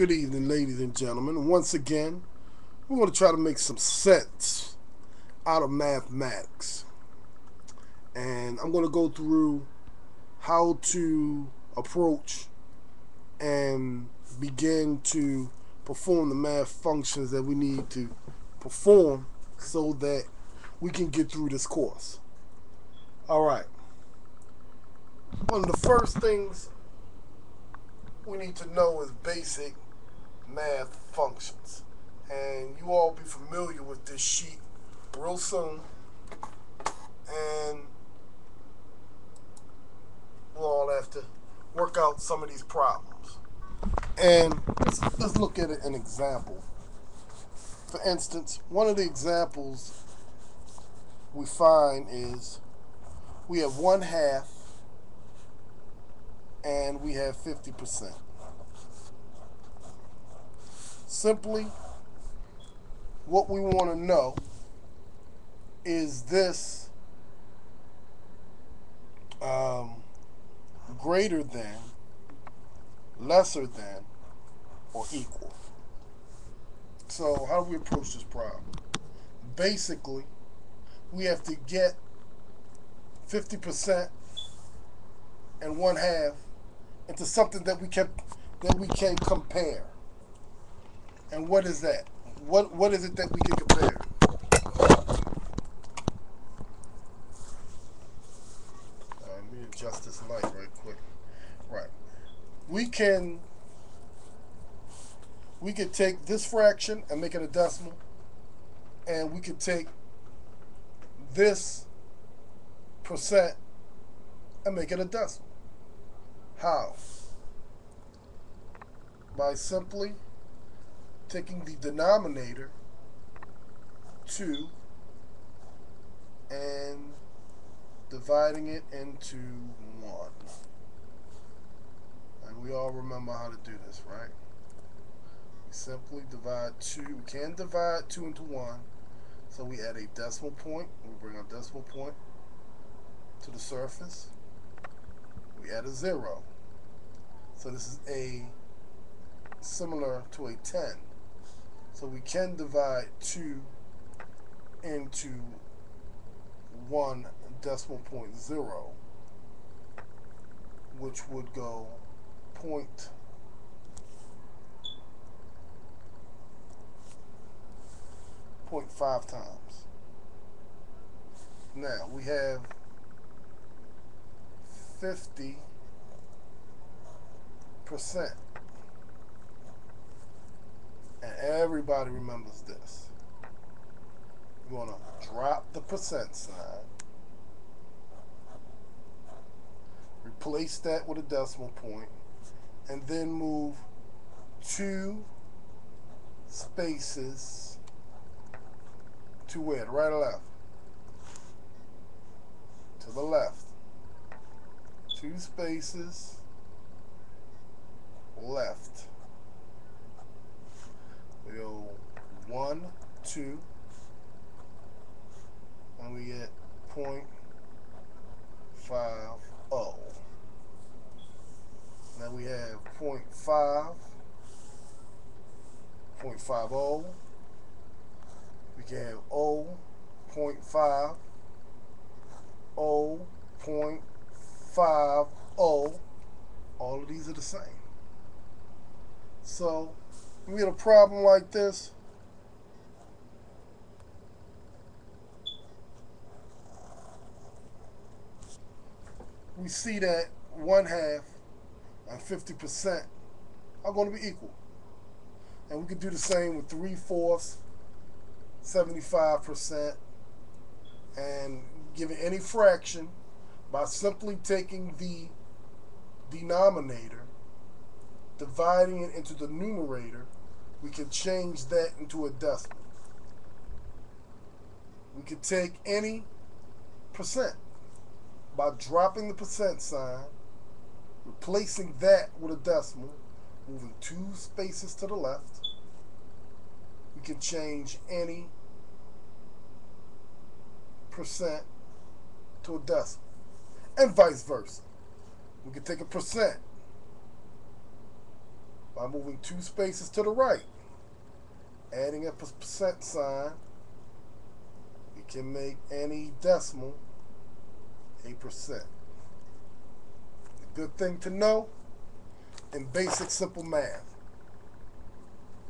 Good evening, ladies and gentlemen. Once again, we're going to try to make some sense out of mathematics. And I'm going to go through how to approach and begin to perform the math functions that we need to perform so that we can get through this course. All right. One of the first things we need to know is basic math functions. And you all be familiar with this sheet real soon. And we'll all have to work out some of these problems. And let's look at an example. For instance, one of the examples we find is we have 1/2 and we have 50%. Simply, what we want to know is this greater than, lesser than, or equal. So how do we approach this problem? Basically, we have to get 50% and 1/2 into something that we can compare. And what is that? What is it that we can compare? Let me adjust this light right quick. Right. We can take this fraction and make it a decimal, and we could take this percent and make it a decimal. How? By simply taking the denominator 2 and dividing it into 1. And we all remember how to do this, right? We simply divide 2. We can divide 2 into 1. So we add a decimal point. We bring our decimal point to the surface. We add a 0. So this is similar to a 10. So we can divide 2 into 1 decimal point 0, which would go 0.5 times. Now we have 50%. And everybody remembers this. You want to drop the percent sign, replace that with a decimal point, and then move 2 spaces to where? The right or left? To the left. 2 spaces left. We go 1, 2, and we get 0.50. Now we have 0.5, 0.50. We can have 0.5, 0.50. All of these are the same. So we get a problem like this. We see that 1/2 and 50% are going to be equal. And we could do the same with 3/4, 75%, and giving any fraction by simply taking the denominator, dividing it into the numerator. We can change that into a decimal. We could take any percent by dropping the percent sign, replacing that with a decimal, moving 2 spaces to the left. We can change any percent to a decimal, and vice versa. We can take a percent by moving 2 spaces to the right. Adding a percent sign, we can make any decimal a percent. A good thing to know in basic simple math.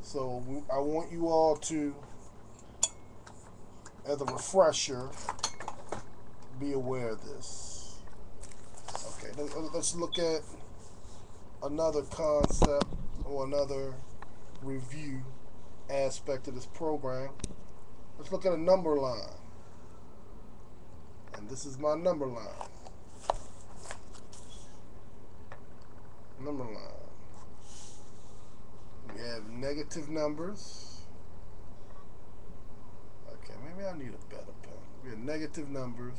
So I want you all to, as a refresher, be aware of this. Okay, let's look at another concept or another review aspect of this program. Let's look at a number line. And this is my number line. Number line. We have negative numbers. Okay, maybe I need a better pen. We have negative numbers.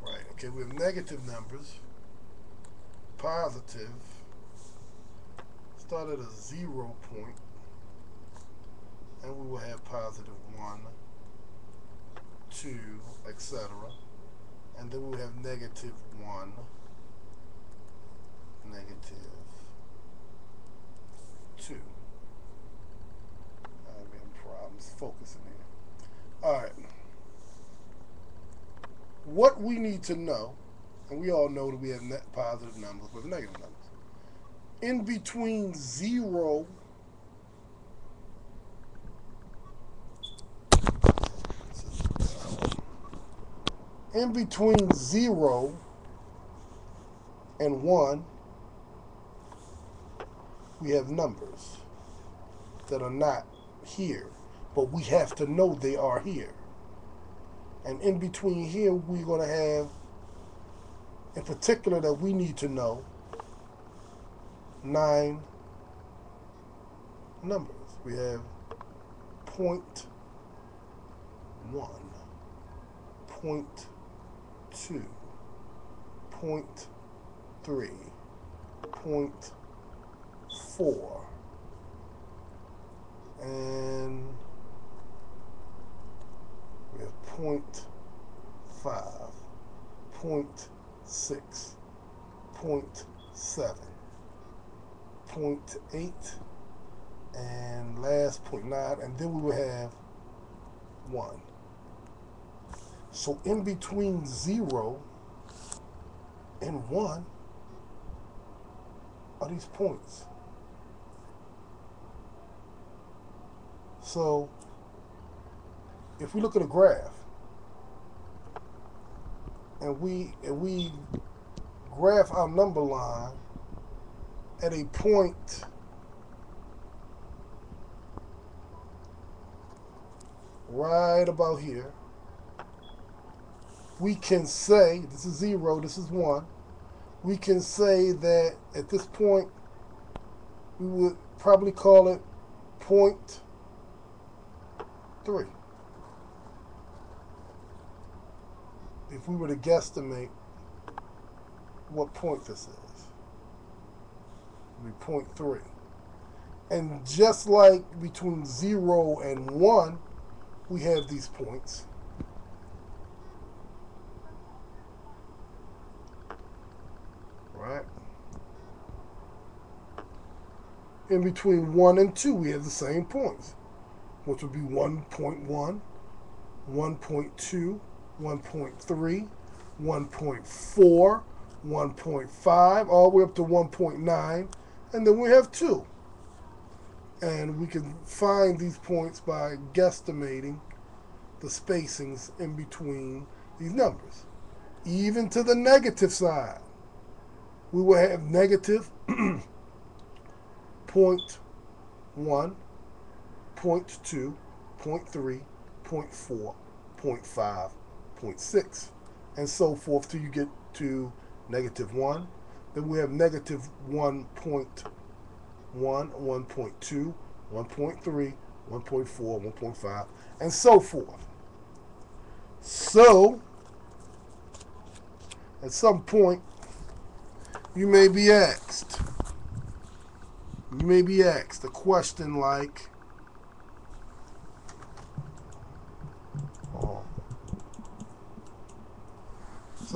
Right, okay, we have negative numbers. Positive. Start at a 0 point. And we will have positive 1, 2, etc. And then we will have negative 1, negative 2. I'm having problems focusing here. Alright. What we need to know, and we all know that we have positive numbers with negative numbers. In between 0 in between 0 and 1, we have numbers that are not here, but we have to know they are here. And in between here, we're going to have, in particular, that we need to know 9 numbers. We have 0.1, 0.2, 0.3, 0.4, and we have 0.5, 0.6, 0.7, 0.8, and last 0.9, and then we will have 1. So in between 0 and 1 are these points. So if we look at a graph and we graph our number line at a point right about here, we can say, this is 0, this is 1, we can say that at this point we would probably call it 0.3. If we were to guesstimate what point this is, it would be 0.3. And just like between 0 and 1, we have these points. Right? In between 1 and 2, we have the same points, which would be 1.1, 1.2, 1.3, 1.4, 1.5, all the way up to 1.9, and then we have 2. And we can find these points by guesstimating the spacings in between these numbers. Even to the negative side, we will have negative 0.1, 0.2, 0.3, 0.4, 0.5, 0.6, and so forth till you get to negative 1. Then we have negative 1.1, 1.2, 1.3, 1.4, 1.5, and so forth. So, at some point, you may be asked a question like,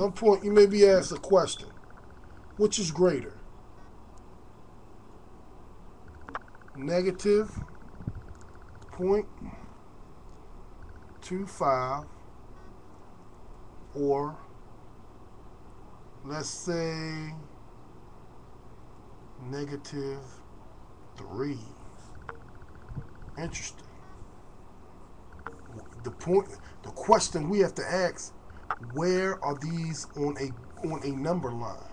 some point you may be asked a question. Which is greater? Negative 0.25 or let's say -3. Interesting. The question we have to ask, where are these on a number line?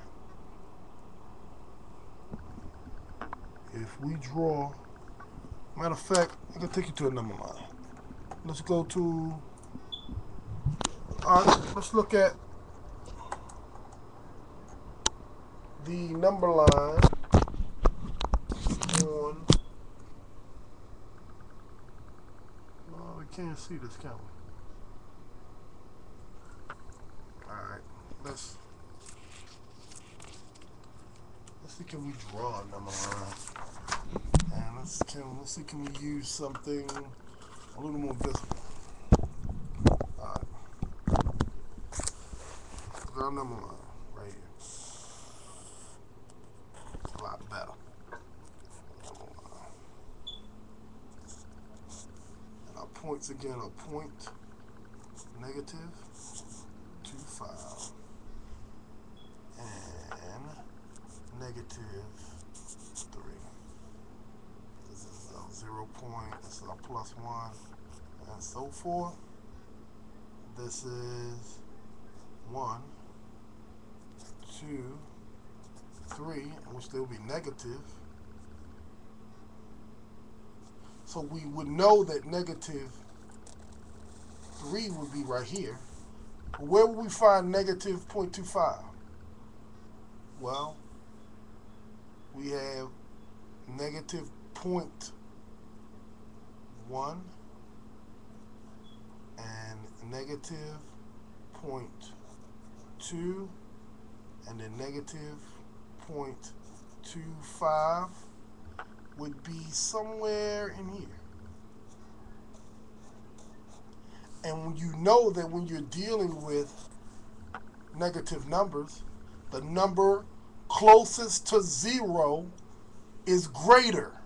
If we draw, matter of fact, I can take you to a number line. Let's go to, all right, let's look at the number line on, we can't see this, can we? Alright, let's see, can we draw a number line? And let's see, can we use something a little more visible? Alright. Draw a number line right here. A lot better. And our points again are point -25 and -3. This is our 0 point, this is our +1, and so forth. This is 1, 2, 3, which they will be negative. So we would know that -3 would be right here. Where would we find -0.25? Well, we have -0.1 and -0.2 and then -0.25 would be somewhere in here. And you know that when you're dealing with negative numbers, the number closest to 0 is greater.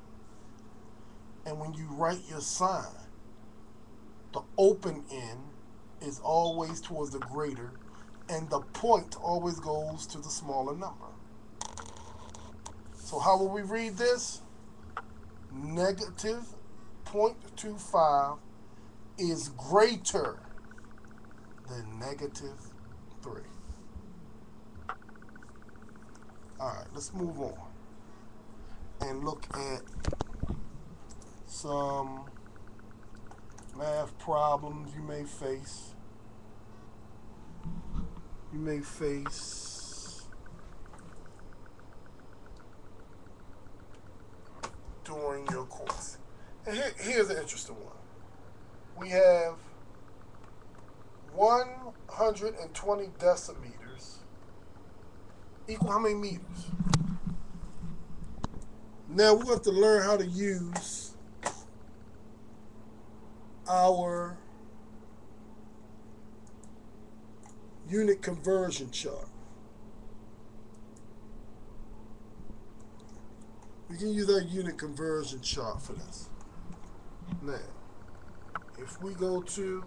And when you write your sign, the open end is always towards the greater, and the point always goes to the smaller number. So how will we read this? -0.25 is greater than -3. Alright, let's move on and look at some math problems you may face. During your course. And here's an interesting one. We have 120 decimeters equal how many meters? Now we have to learn how to use our unit conversion chart. We can use our unit conversion chart for this. Now, if we go to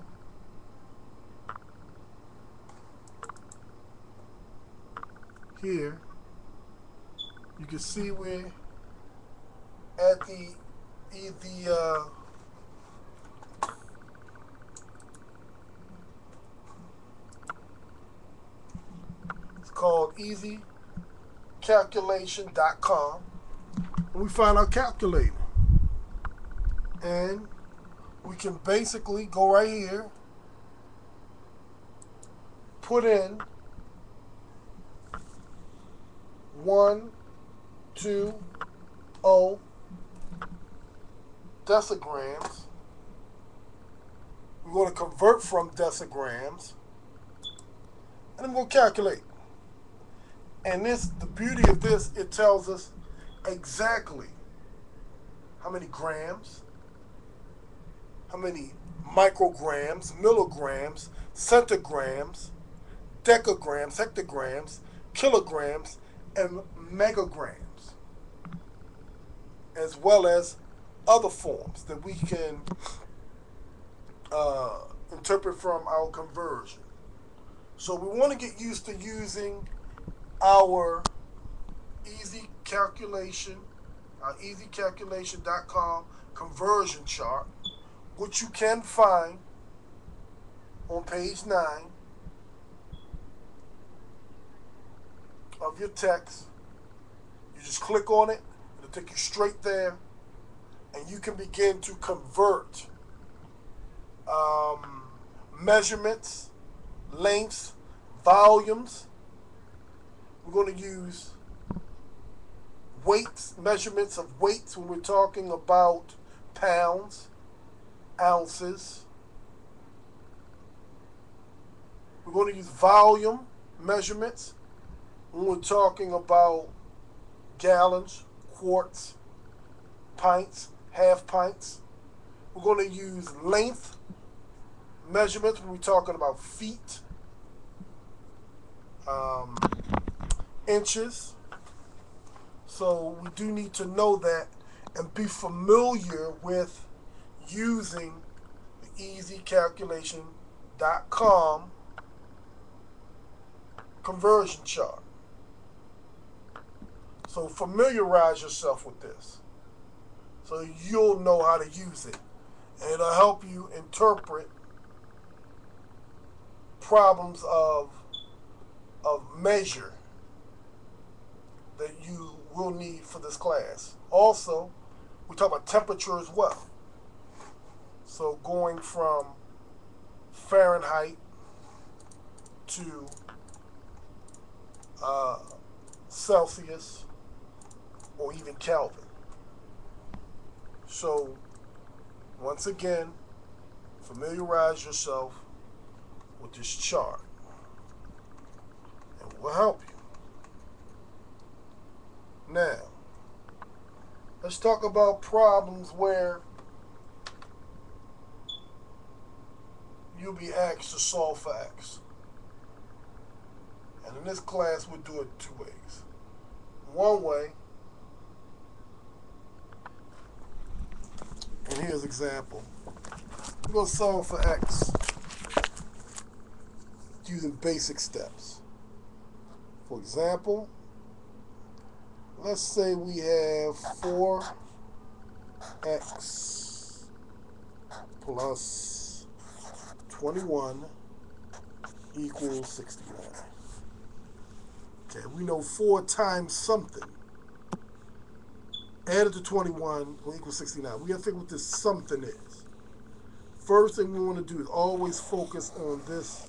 here, you can see we're at it's called easycalculation.com. And we find our calculator. And we can basically go right here, put in 120 decigrams. We're going to convert from decigrams, and I'm going to calculate. And the beauty of this, it tells us exactly how many grams, how many micrograms, milligrams, centigrams, decagrams, hectograms, kilograms, and megagrams, as well as other forms that we can interpret from our conversion. So we want to get used to using our easy calculation, easycalculation.com conversion chart, which you can find on page 9 of your text. You just click on it, it'll take you straight there, and you can begin to convert measurements, lengths, volumes. We're going to use weights, measurements of weights when we're talking about pounds, ounces. We're going to use volume measurements when we're talking about gallons, quarts, pints, half pints. We're going to use length measurements when we're talking about feet, inches. So we do need to know that and be familiar with using the easycalculation.com conversion chart. So familiarize yourself with this so you'll know how to use it. And it'll help you interpret problems of measure that you will need for this class. Also, we talk about temperature as well. So going from Fahrenheit to Celsius or even Kelvin. So once again, familiarize yourself with this chart and it will help you. Now, let's talk about problems where you'll be asked to solve for X. And in this class, we'll do it two ways. One way, and here's an example. We're going to solve for X using basic steps. For example, let's say we have 4x plus 21 equals 69. Okay, we know 4 times something added to 21 will equal 69. We got to figure what this something is. First thing we want to do is always focus on this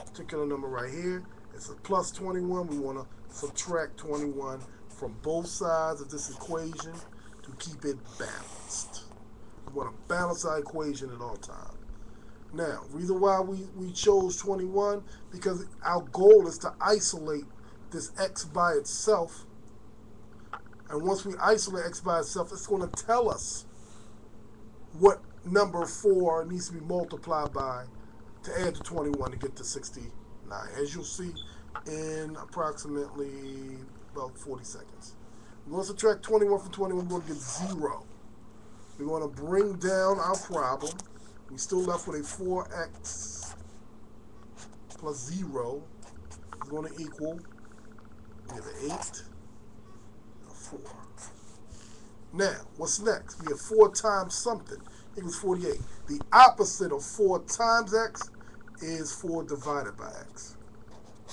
particular number right here. It's a plus 21. We want to subtract 21 from both sides of this equation to keep it balanced. We want to balance our equation at all times. Now, reason why we chose 21, because our goal is to isolate this x by itself. And once we isolate x by itself, it's going to tell us what number 4 needs to be multiplied by to add to 21 to get to 69. As you'll see in approximately about 40 seconds. We're going to subtract 21 from 21. We're going to get 0. We're going to bring down our problem. We're still left with a 4x plus 0 is going to equal either 8 or 4. Now, what's next? We have 4 times something equals 48. The opposite of 4 times x is 4 divided by x.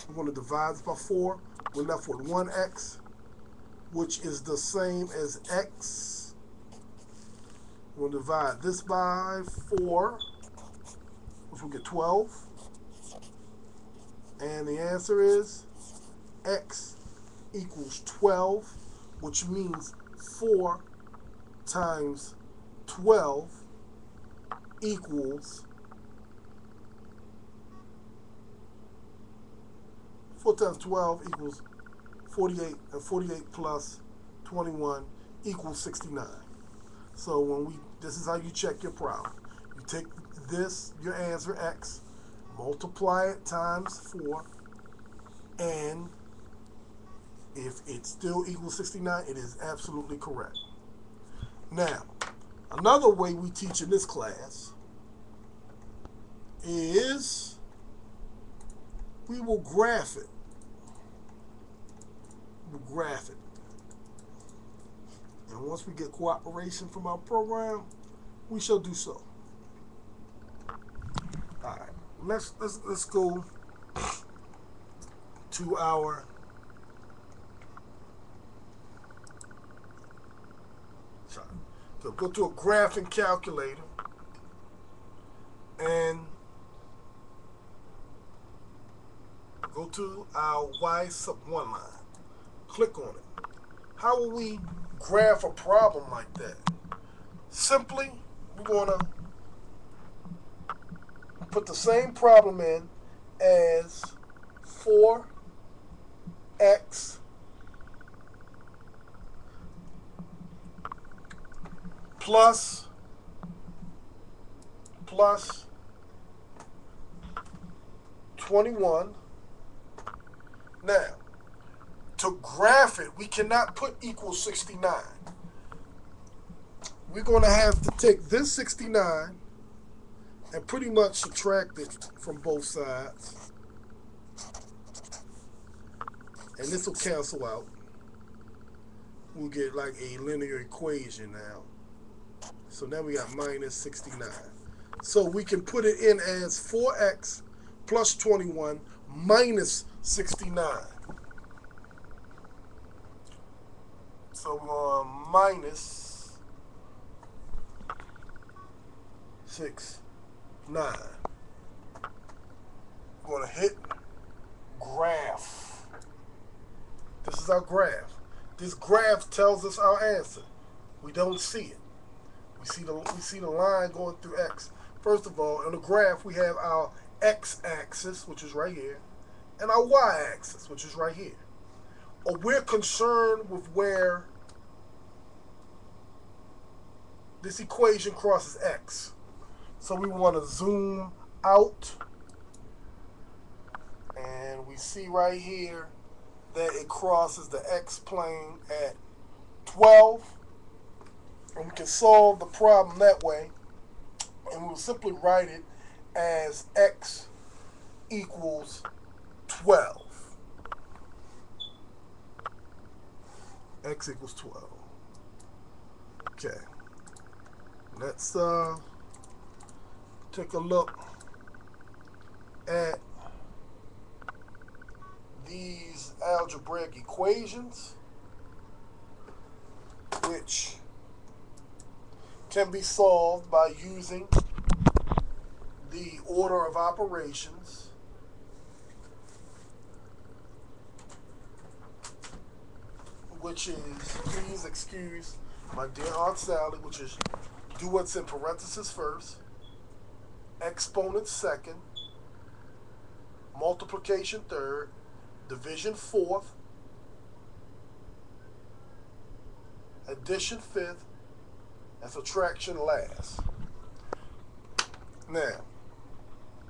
We're going to divide this by 4. We're left with 1x, which is the same as x. We'll divide this by 4, which will get 12. And the answer is x equals 12, which means 4 times 12 equals 4 times 12 equals 48, and 48 plus 21 equals 69. So this is how you check your problem. You take this, your answer, x, multiply it times 4, and if it still equals 69, it is absolutely correct. Now, another way we teach in this class is we will graph it. We'll graph it. And once we get cooperation from our program, we shall do so. All right, let's go to our go to a graphing calculator and go to our y sub 1 line. Click on it. How will we graph a problem like that? Simply, we're going to put the same problem in as 4x plus 21. Now, to graph it, we cannot put equals 69. We're going to have to take this 69 and pretty much subtract it from both sides. And this will cancel out. We'll get like a linear equation now. So now we got minus 69. So we can put it in as 4x plus 21 minus 69. So minus 69. We're going to hit graph. This is our graph. This graph tells us our answer. We don't see it. We see the line going through x. First of all, on the graph we have our x-axis, which is right here, and our y-axis, which is right here. Or we're concerned with where this equation crosses x. So we want to zoom out, and we see right here that it crosses the x-plane at 12. And we can solve the problem that way, and we'll simply write it as x equals 12. X equals 12. Okay. Let's take a look at these algebraic equations, which can be solved by using the order of operations, which is, please excuse my dear Aunt Sally, which is do what's in parentheses first, exponent second, multiplication third, division fourth, addition fifth, and subtraction last. Now,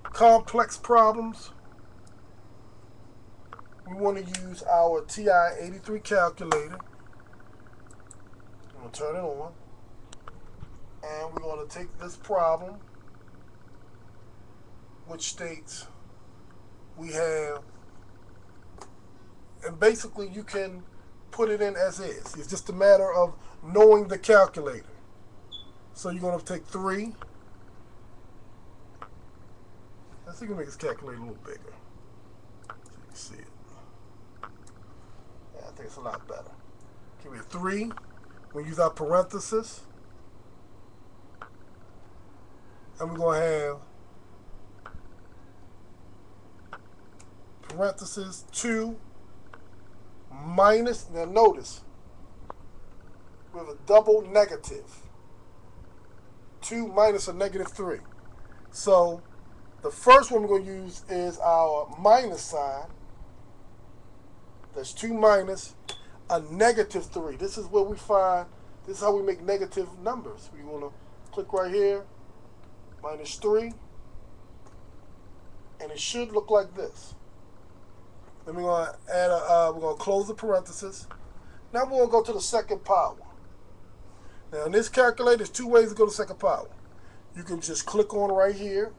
complex problems, we want to use our TI-83 calculator. I'm going to turn it on, and we're going to take this problem, which states we have, and basically you can put it in as is. It's just a matter of knowing the calculator. So you're going to take 3. Let's see if we can make this calculator a little bigger so you can see it. Yeah, I think it's a lot better. Give me a 3. We'll use our parenthesis. And we're going to have parenthesis 2 minus, now notice, we have a double negative. 2 minus a negative 3. So the first one we're going to use is our minus sign. That's 2 minus a negative 3. This is where we find, this is how we make negative numbers. We want to click right here, minus 3. and it should look like this. Then we're going to add we're going to close the parenthesis. Now we're going to go to the second power. Now in this calculator, there's two ways to go to second power. You can just click on right here,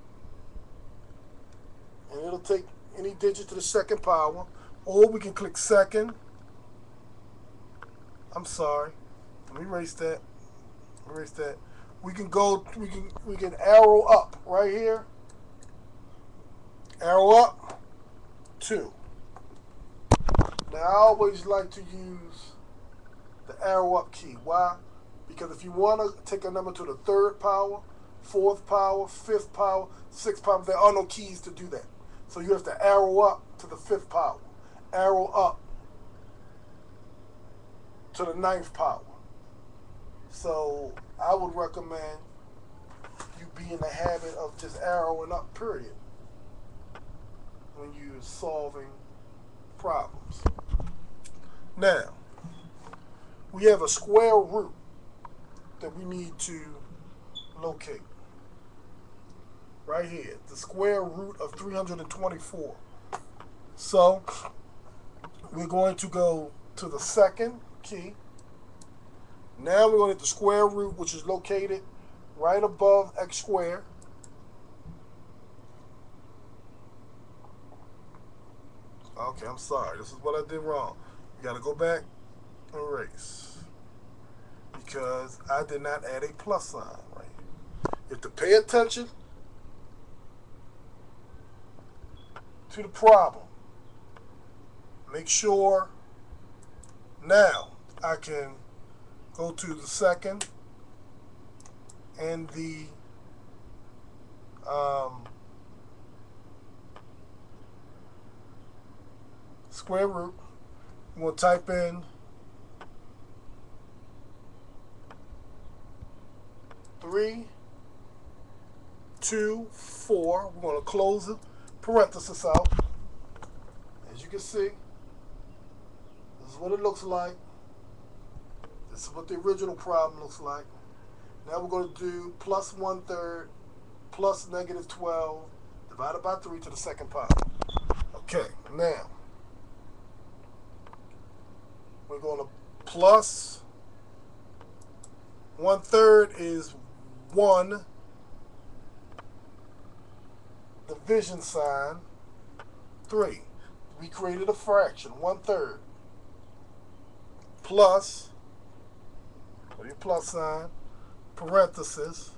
and it'll take any digit to the second power, or we can click second. I'm sorry. Let me erase that. Erase that. We can go. We can arrow up right here. Arrow up 2. Now I always like to use the arrow up key. Why? Because if you want to take a number to the third power, fourth power, fifth power, sixth power, there are no keys to do that. So you have to arrow up to the fifth power, arrow up to the ninth power. So I would recommend you be in the habit of just arrowing up, period, when you're solving problems. Now, we have a square root that we need to locate. Right here, the square root of 324. So, we're going to go to the second key. Now we're going to hit the square root, which is located right above x squared. Okay, I'm sorry. This is what I did wrong. You got to go back and erase, because I did not add a plus sign right here. You have to pay attention to the problem. Make sure now I can go to the second and the square root. I'm going to type in 3, 2, 4. We're going to close the parenthesis out. As you can see, this is what it looks like. This is what the original problem looks like. Now we're going to do plus 1/3 plus negative 12 divided by 3 to the second power. Okay, now we're going to plus 1/3 is 1 division sign 3. We created a fraction, 1/3 plus, or your plus sign, parenthesis.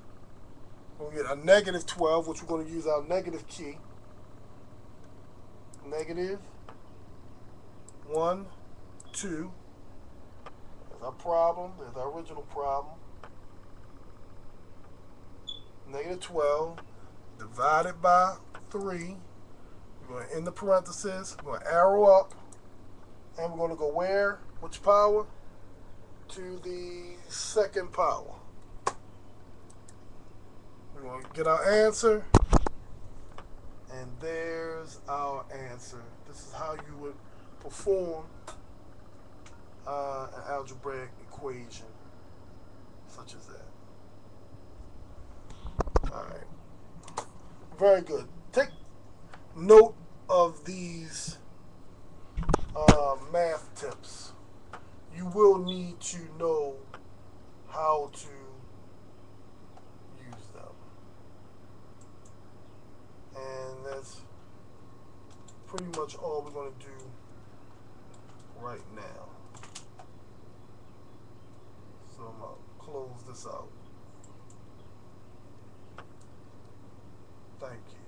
We'll get a negative 12, which we're going to use our negative key. Negative 1, 2. There's our problem. There's our original problem. Negative 12 divided by 3. We're going to end the parenthesis. We're going to arrow up. And we're going to go where? Which power? To the second power. We're going to get our answer. And there's our answer. This is how you would perform an algebraic equation such as that. Alright. Very good. Take note of these math tips. You will need to know how to use them. And that's pretty much all we're going to do right now. So I'm going to close this out. Thank you.